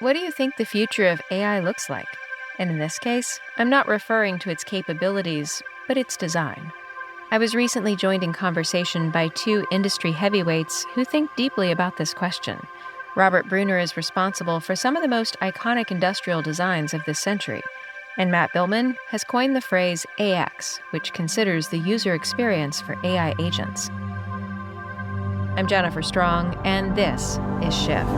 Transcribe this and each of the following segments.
what do you think the future of AI looks like? And in this case, I'm not referring to its capabilities, but its design. I was recently joined in conversation by two industry heavyweights who think deeply about this question. Robert Brunner is responsible for some of the most iconic industrial designs of this century, and Matt Biilmann has coined the phrase AX, which considers the user experience for AI agents. I'm Jennifer Strong, and this is Shift.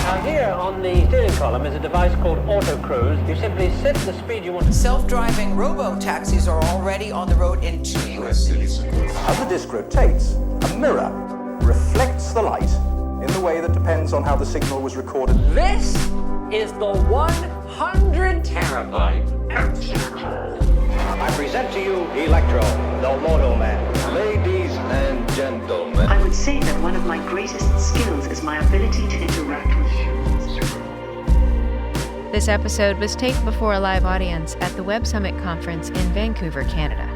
Now here on the steering column is a device called Auto Cruise. You simply set the speed you want. Self-driving robo-taxis are already on the road in US cities. As the disc rotates, a mirror reflects the light in the way that depends on how the signal was recorded. This is the 100 terabyte empty core. I present to you Electro, the Moto Man. Ladies and gentlemen, I would say that one of my greatest skills is my ability to interact with humans. This episode was taped before a live audience at the Web Summit Conference in Vancouver, Canada.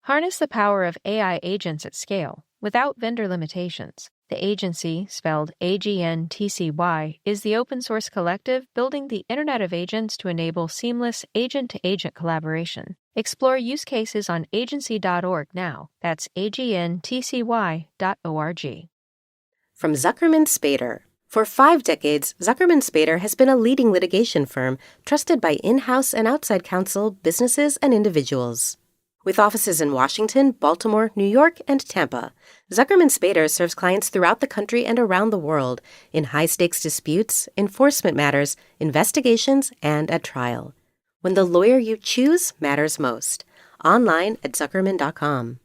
Harness the power of AI agents at scale, without vendor limitations. The agency, spelled AGNTCY, is the open-source collective building the Internet of Agents to enable seamless agent-to-agent collaboration. Explore use cases on agency.org now. That's agntcy.org. From Zuckerman Spader. For 5 decades, Zuckerman Spader has been a leading litigation firm trusted by in-house and outside counsel, businesses, and individuals. With offices in Washington, Baltimore, New York, and Tampa, Zuckerman Spader serves clients throughout the country and around the world in high-stakes disputes, enforcement matters, investigations, and at trial. When the lawyer you choose matters most. Online at Zuckerman.com.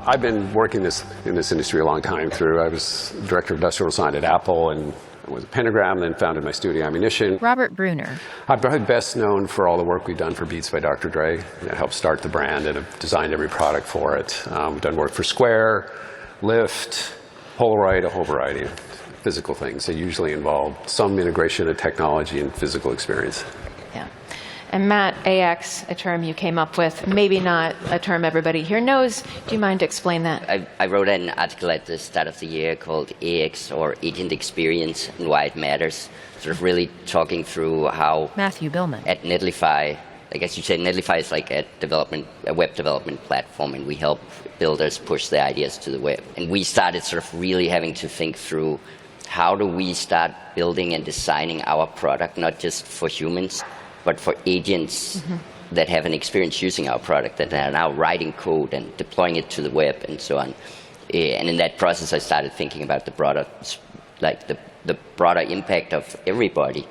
I've been working in this industry a long time through. I was director of industrial design at Apple and was a Pentagram, then founded my studio Ammunition. Robert Brunner. I'm probably best known for all the work we've done for Beats by Dr. Dre. That helped start the brand and have designed every product for it. We've done work for Square, Lyft, Polaroid, a whole variety of physical things. They usually involve some integration of technology and physical experience. Yeah. And Matt, AX, a term you came up with, maybe not a term everybody here knows. Do you mind to explain that? I wrote an article at the start of the year called AX, or Agent Experience, and why it matters. Sort of really talking through how Matthew Biilmann. At Netlify, I guess you said Netlify is like a web development platform, and we help builders push their ideas to the web. And we started sort of really having to think through how do we start building and designing our product, not just for humans, but for agents that have an experience using our product, that are now writing code and deploying it to the web and so on. And in that process, I started thinking about the broader impact of everybody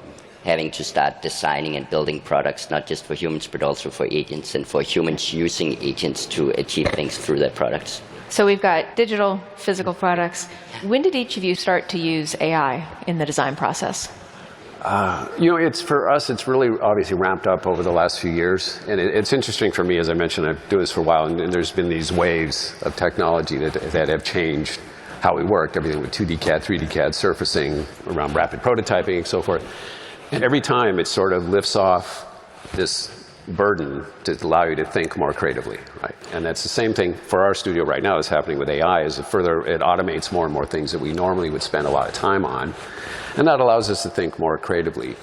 having to start designing and building products, not just for humans, but also for agents, and for humans using agents to achieve things through their products. So we've got digital, physical products. When did each of you start to use AI in the design process? For us, it's really obviously ramped up over the last few years. And it's interesting for me, as I mentioned, I've been doing this for a while, and there's been these waves of technology that have changed how we work, everything with 2D CAD, 3D CAD, surfacing, around rapid prototyping and so forth. And every time it sort of lifts off this burden to allow you to think more creatively, right? And that's the same thing for our studio right now is happening with AI, as it automates more and more things that we normally would spend a lot of time on. And that allows us to think more creatively.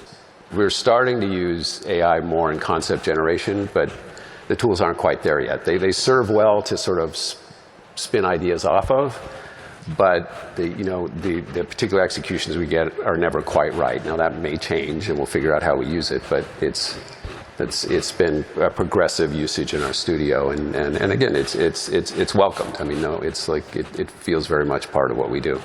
We're starting to use AI more in concept generation, but the tools aren't quite there yet. They serve well to sort of spin ideas off of, but the particular executions we get are never quite right. Now that may change, and we'll figure out how we use it, but it's been a progressive usage in our studio, and again, it's welcomed. I mean, it's like it feels very much part of what we do.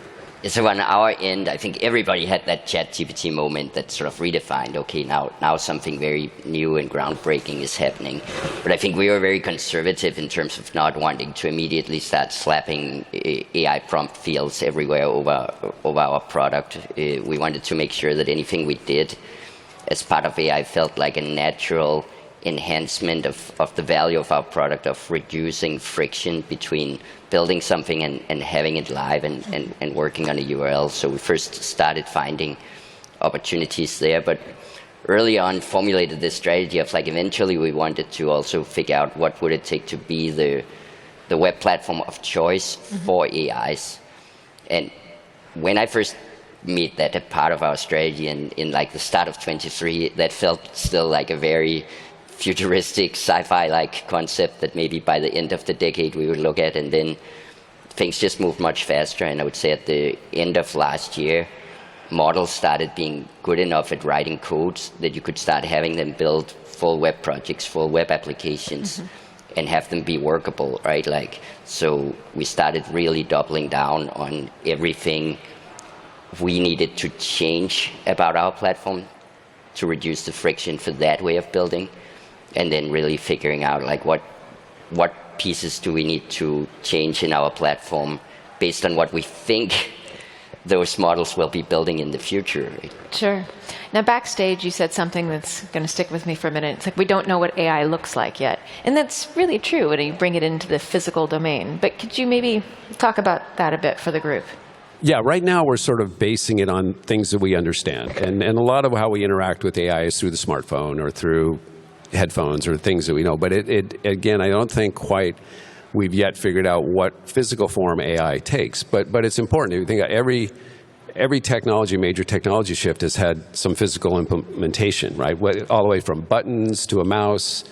So on our end, I think everybody had that ChatGPT moment that sort of redefined, okay, now something very new and groundbreaking is happening. But I think we were very conservative in terms of not wanting to immediately start slapping AI prompt fields everywhere over our product. We wanted to make sure that anything we did as part of AI felt like a natural enhancement of the value of our product, of reducing friction between building something and having it live and working on a URL. So we first started finding opportunities there, but early on formulated this strategy of like eventually we wanted to also figure out what would it take to be the web platform of choice for AIs. And when I first made that a part of our strategy in like the start of 23, that felt still like a very futuristic sci-fi like concept that maybe by the end of the decade we would look at, and then things just moved much faster. And I would say at the end of last year, models started being good enough at writing codes that you could start having them build full web projects, full web applications, and have them be workable, right? Like, so we started really doubling down on everything we needed to change about our platform to reduce the friction for that way of building, and then really figuring out like what pieces do we need to change in our platform based on what we think those models will be building in the future. Sure. Now, backstage, you said something that's going to stick with me for a minute. It's like we don't know what AI looks like yet. And that's really true when you bring it into the physical domain. But could you maybe talk about that a bit for the group? Yeah, right now we're sort of basing it on things that we understand. And a lot of how we interact with AI is through the smartphone or through headphones or things that we know. But again, I don't think quite we've yet figured out what physical form AI takes. But it's important. If you think every technology, major technology shift has had some physical implementation, right? All the way from buttons to a mouse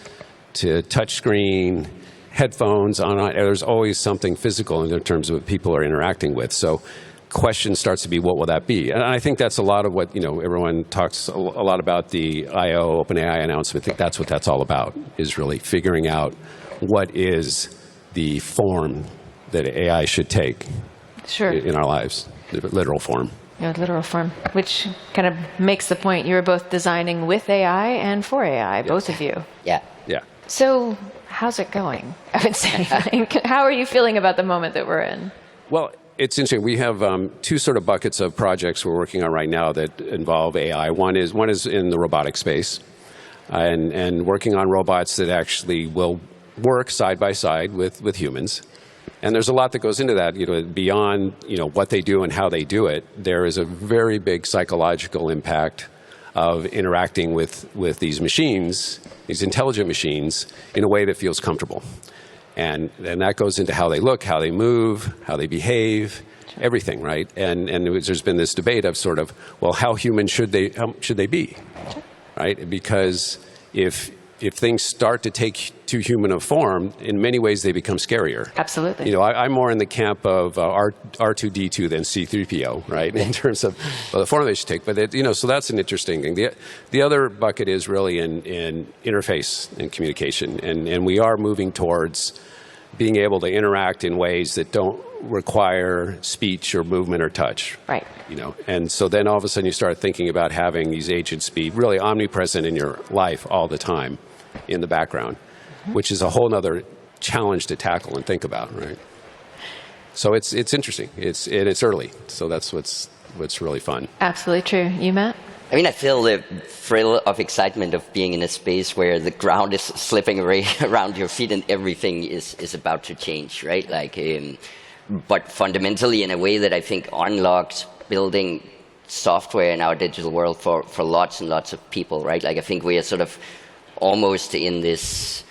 to touch screen, headphones, there's always something physical in terms of what people are interacting with. So question starts to be, what will that be? And I think that's a lot of what, everyone talks a lot about the I/O OpenAI announcement. I think that's what that's all about, is really figuring out what is the form that AI should take in our lives, the literal form. Literal form, which kind of makes the point you were both designing with AI and for AI, both of you. Yeah. So how's it going? I would say, how are you feeling about the moment that we're in? Well, it's interesting. We have two sort of buckets of projects we're working on right now that involve AI. One is in the robotic space, and working on robots that actually will work side by side with humans. And there's a lot that goes into that, beyond what they do and how they do it. There is a very big psychological impact of interacting with these machines, these intelligent machines, in a way that feels comfortable. And that goes into how they look, how they move, how they behave, everything, right? And there's been this debate of sort of, well, how human should they be, right? Because if things start to take too human a form, in many ways they become scarier. Absolutely. I'm more in the camp of R2-D2 than C-3PO, right? In terms of the form they should take. But so that's an interesting thing. The other bucket is really in interface and communication, and we are moving towards being able to interact in ways that don't require speech or movement or touch. Right. And so then all of a sudden you start thinking about having these agents be really omnipresent in your life all the time in the background, which is a whole other challenge to tackle and think about, right? So it's interesting. It's early. So that's what's really fun. Absolutely true. You, Matt? I mean, I feel the thrill of excitement of being in a space where the ground is slipping around your feet and everything is about to change, right? But fundamentally in a way that I think unlocks building software in our digital world for lots and lots of people, right? I think we are sort of almost in this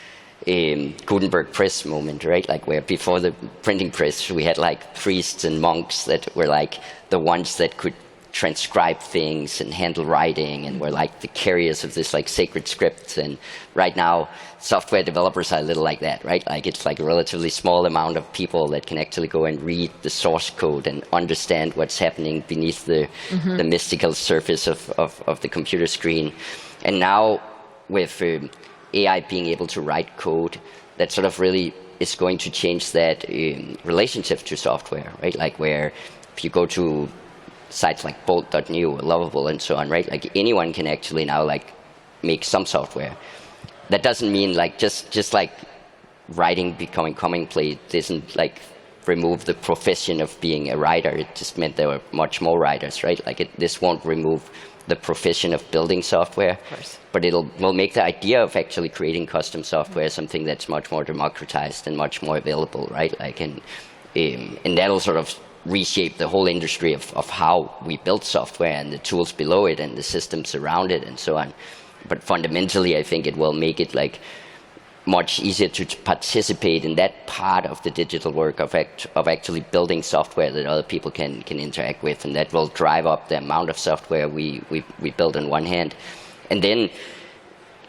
Gutenberg press moment, right? Where before the printing press, we had priests and monks that were the ones that could transcribe things and handle writing and were the carriers of this sacred script. And right now, software developers are a little like that, right? It's a relatively small amount of people that can actually go and read the source code and understand what's happening beneath the mystical surface of the computer screen. And now, with AI being able to write code, that sort of really is going to change that relationship to software, right? Where if you go to sites like Bolt.new, Lovable, and so on, right? Anyone can actually now make some software. That doesn't mean just writing becoming commonplace isn't remove the profession of being a writer. It just meant there were much more writers, right? Like this won't remove the profession of building software, but will make the idea of actually creating custom software something that's much more democratized and much more available, right? Like, and that'll sort of reshape the whole industry of how we build software and the tools below it and the systems around it and so on. But fundamentally, I think it will make it like much easier to participate in that part of the digital work of actually building software that other people can interact with, and that will drive up the amount of software we build on one hand. And then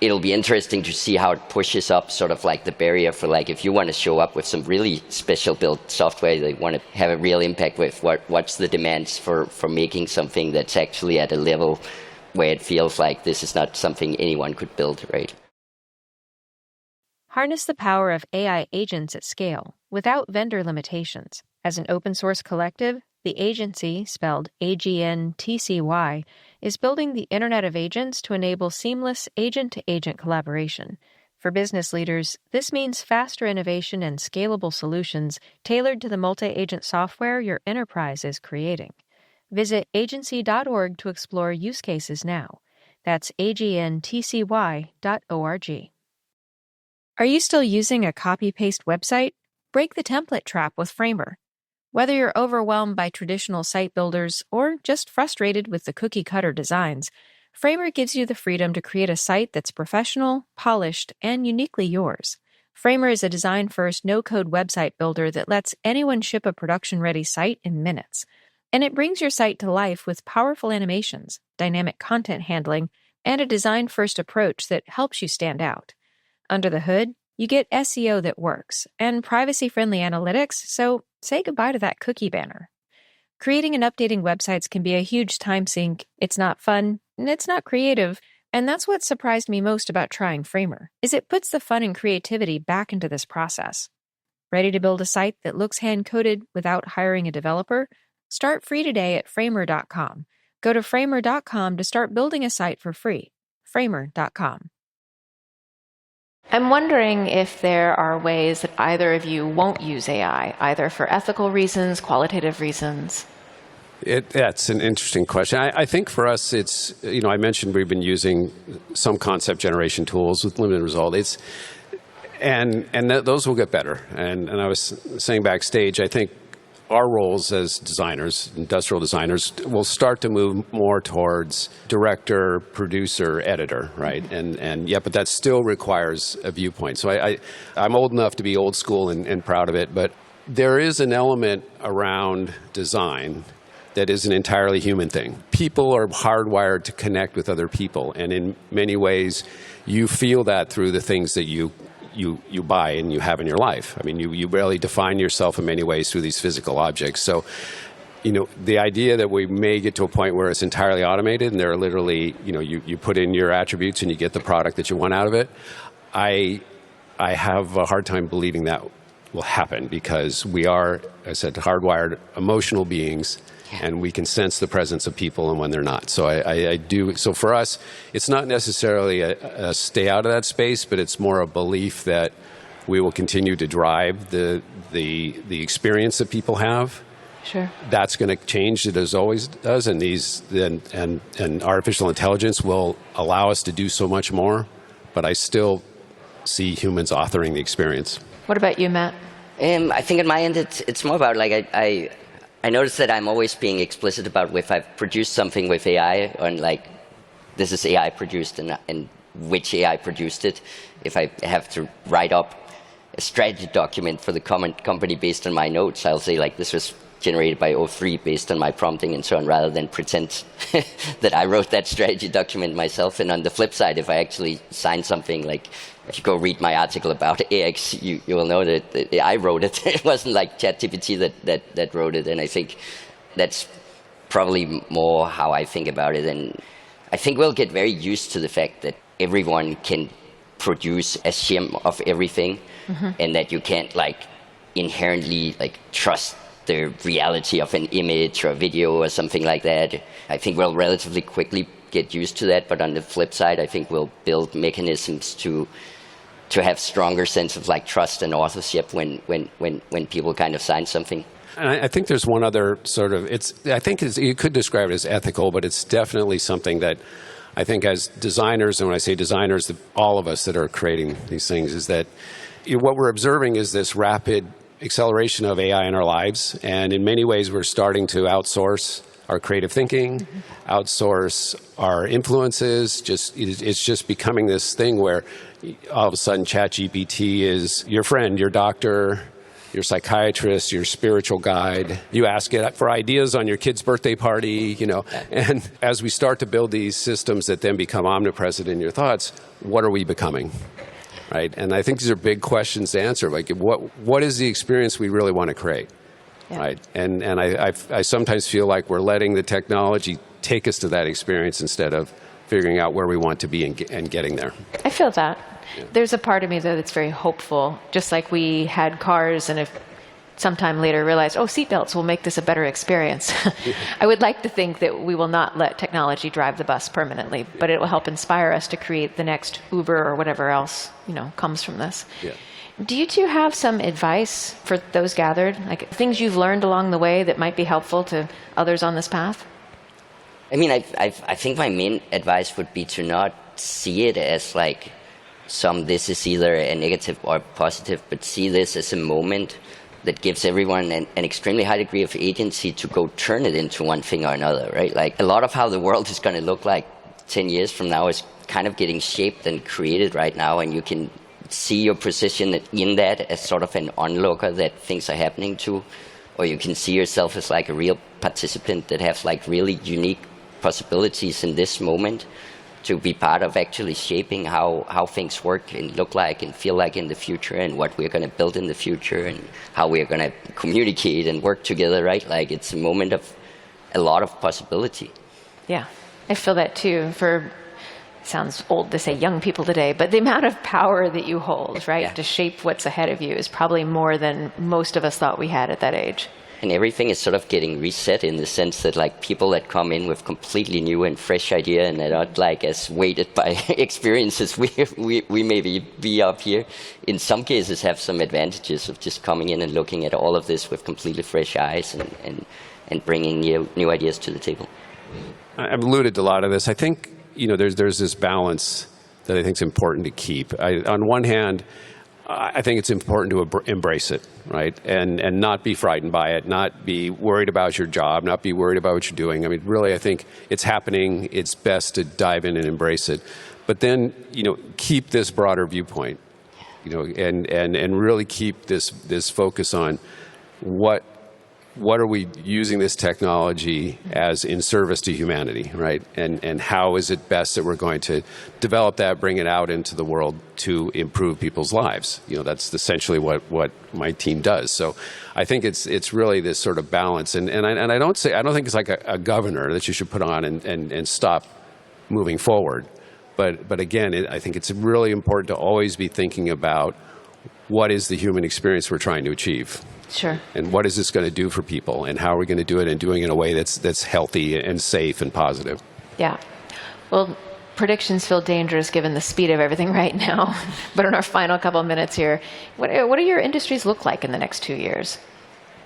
it'll be interesting to see how it pushes up sort of like the barrier for like if you want to show up with some really special built software that you want to have a real impact with, what's the demands for making something that's actually at a level where it feels like this is not something anyone could build, right? Harness the power of AI agents at scale without vendor limitations. As an open-source collective, the agency, spelled AGNTCY, is building the Internet of Agents to enable seamless agent-to-agent collaboration. For business leaders, this means faster innovation and scalable solutions tailored to the multi-agent software your enterprise is creating. Visit agency.org to explore use cases now. That's agnTCY.org. Are you still using a copy-paste website? Break the template trap with Framer. Whether you're overwhelmed by traditional site builders or just frustrated with the cookie-cutter designs, Framer gives you the freedom to create a site that's professional, polished, and uniquely yours. Framer is a design-first, no-code website builder that lets anyone ship a production-ready site in minutes. And it brings your site to life with powerful animations, dynamic content handling, and a design-first approach that helps you stand out. Under the hood, you get SEO that works and privacy-friendly analytics, so say goodbye to that cookie banner. Creating and updating websites can be a huge time sink. It's not fun, and it's not creative, and that's what surprised me most about trying Framer, is it puts the fun and creativity back into this process. Ready to build a site that looks hand-coded without hiring a developer? Start free today at Framer.com. Go to Framer.com to start building a site for free. Framer.com. I'm wondering if there are ways that either of you won't use AI, either for ethical reasons, qualitative reasons. That's an interesting question. I think for us, it's, I mentioned we've been using some concept generation tools with limited result. Those will get better. And I was saying backstage, I think our roles as designers, industrial designers, will start to move more towards director, producer, editor, right? But that still requires a viewpoint. So I'm old enough to be old school and proud of it, but there is an element around design that is an entirely human thing. People are hardwired to connect with other people, and in many ways, you feel that through the things that you buy and you have in your life. I mean, you really define yourself in many ways through these physical objects. So, the idea that we may get to a point where it's entirely automated and there are literally, you put in your attributes and you get the product that you want out of it, I have a hard time believing that will happen, because we are, as I said, hardwired emotional beings. And we can sense the presence of people and when they're not. So I do. So for us, it's not necessarily a stay out of that space, but it's more a belief that we will continue to drive the experience that people have. Sure. That's going to change. It always does. And and artificial intelligence will allow us to do so much more. But I still see humans authoring the experience. What about you, Matt? I think on my end, it's more about like I notice that I'm always being explicit about if I've produced something with AI, and like this is AI produced and which AI produced it. If I have to write up a strategy document for the company based on my notes, I'll say like this was generated by O3 based on my prompting and so on, rather than pretend that I wrote that strategy document myself. And on the flip side, if I actually sign something, like if you go read my article about AX, you will know that I wrote it. It wasn't like ChatGPT that wrote it. And I think that's probably more how I think about it. And I think we'll get very used to the fact that everyone can produce a shim of everything, and that you can't like inherently like trust the reality of an image or a video or something like that. I think we'll relatively quickly get used to that, but on the flip side, I think we'll build mechanisms to to have stronger sense of like trust and authorship when people kind of sign something. And I think there's one other sort of, you could describe it as ethical, but it's definitely something that I think as designers, and when I say designers, all of us that are creating these things, is that what we're observing is this rapid acceleration of AI in our lives. And in many ways, we're starting to outsource our creative thinking, outsource our influences. It's just becoming this thing where all of a sudden ChatGPT is your friend, your doctor, your psychiatrist, your spiritual guide. You ask it for ideas on your kid's birthday party, And as we start to build these systems that then become omnipresent in your thoughts, what are we becoming? Right? And I think these are big questions to answer. Like, what is the experience we really want to create? Yeah. Right? And I sometimes feel like we're letting the technology take us to that experience instead of figuring out where we want to be and getting there. I feel that. Yeah. There's a part of me, though, that's very hopeful. Just like we had cars and if sometime later realized, seatbelts will make this a better experience. I would like to think that we will not let technology drive the bus permanently, but it will help inspire us to create the next Uber or whatever else, comes from this. Yeah. Do you two have some advice for those gathered? Like things you've learned along the way that might be helpful to others on this path? I mean, I think my main advice would be to not see it as like this is either a negative or positive, but see this as a moment that gives everyone an extremely high degree of agency to go turn it into one thing or another, right? Like a lot of how the world is going to look like 10 years from now is kind of getting shaped and created right now, and you can see your position in that as sort of an onlooker that things are happening to, or you can see yourself as like a real participant that has like really unique possibilities in this moment to be part of actually shaping how things work and look like and feel like in the future, and what we're going to build in the future, and how we're going to communicate and work together, right? Like it's a moment of a lot of possibility. Yeah, I feel that too. Sounds old to say young people today, but the amount of power that you hold, right, to shape what's ahead of you is probably more than most of us thought we had at that age. And everything is sort of getting reset in the sense that like people that come in with completely new and fresh idea and are not like as weighted by experiences we maybe be up here, in some cases have some advantages of just coming in and looking at all of this with completely fresh eyes and bringing new ideas to the table. I've alluded to a lot of this. I think, there's this balance that I think is important to keep. On one hand, I think it's important to embrace it, right? And not be frightened by it, not be worried about your job, not be worried about what you're doing. I mean, really, I think it's happening. It's best to dive in and embrace it. But then, keep this broader viewpoint, and really keep this focus on what are we using this technology as in service to humanity, right? And how is it best that we're going to develop that, bring it out into the world to improve people's lives? That's essentially what my team does. So I think it's really this sort of balance. And I don't think it's like a governor that you should put on and stop moving forward. But again, I think it's really important to always be thinking about what is the human experience we're trying to achieve. Sure. And what is this going to do for people, and how are we going to do it, and doing it in a way that's healthy and safe and positive? Yeah. Well, predictions feel dangerous given the speed of everything right now. But in our final couple of minutes here, what do your industries look like in the next 2 years?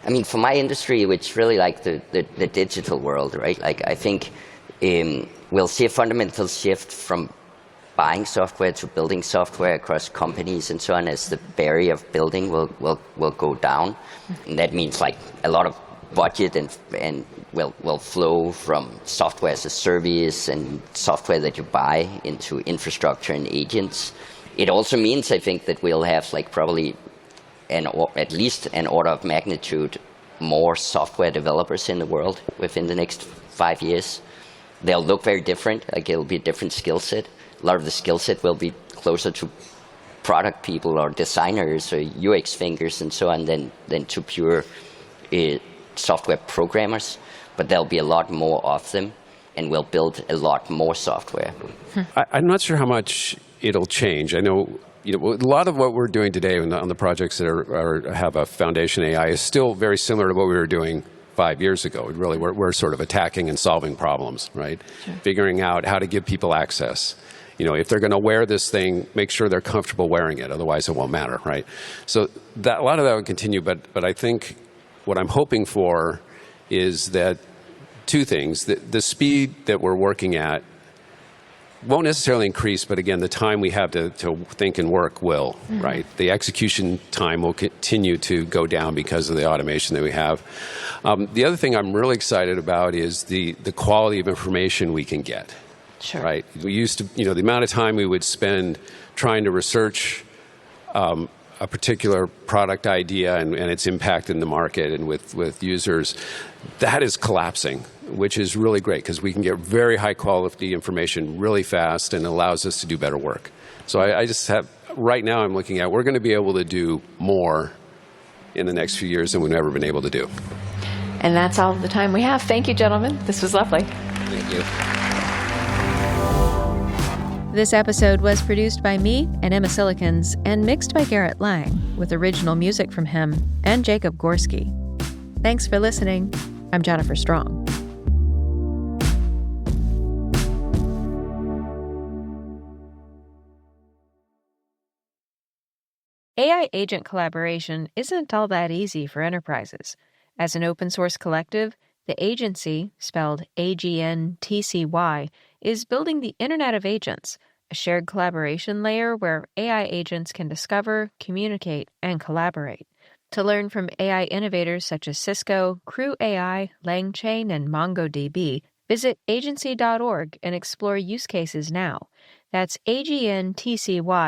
I mean, for my industry, it's really like the digital world, right? Like I think we'll see a fundamental shift from buying software to building software across companies and so on, as the barrier of building will go down. And that means like a lot of budget and will flow from software as a service and software that you buy into infrastructure and agents. It also means, I think, that we'll have like probably at least an order of magnitude more software developers in the world within the next 5 years. They'll look very different, like it'll be a different skill set. A lot of the skill set will be closer to product people or designers or UX thinkers and so on than to pure software programmers. But there'll be a lot more of them, and we'll build a lot more software. I'm not sure how much it'll change. I know a lot of what we're doing today on the projects that have a foundation AI is still very similar to what we were doing 5 years ago. Really, we're sort of attacking and solving problems, right? Sure. Figuring out how to give people access. if they're going to wear this thing, make sure they're comfortable wearing it. Otherwise, it won't matter, right? So a lot of that would continue. But I think what I'm hoping for is that two things. The speed that we're working at won't necessarily increase, but again, the time we have to think and work will, right? The execution time will continue to go down because of the automation that we have. The other thing I'm really excited about is the quality of information we can get. Sure. Right? We used to, the amount of time we would spend trying to research a particular product idea and its impact in the market and with users, that is collapsing, which is really great because we can get very high quality information really fast and allows us to do better work. So I just have, right now I'm looking at, we're going to be able to do more in the next few years than we've ever been able to do. And that's all the time we have. Thank you, gentlemen. This was lovely. Thank you. This episode was produced by me and Emma Cillekens and mixed by Garret Lang, with original music from him and Jacob Gorski. Thanks for listening. I'm Jennifer Strong. AI agent collaboration isn't all that easy for enterprises. As an open source collective, the agency, spelled AGNTCY, is building the Internet of Agents, a shared collaboration layer where AI agents can discover, communicate, and collaborate. To learn from AI innovators such as Cisco, Crew AI, LangChain, and MongoDB, visit agency.org and explore use cases now. That's agntcy.org.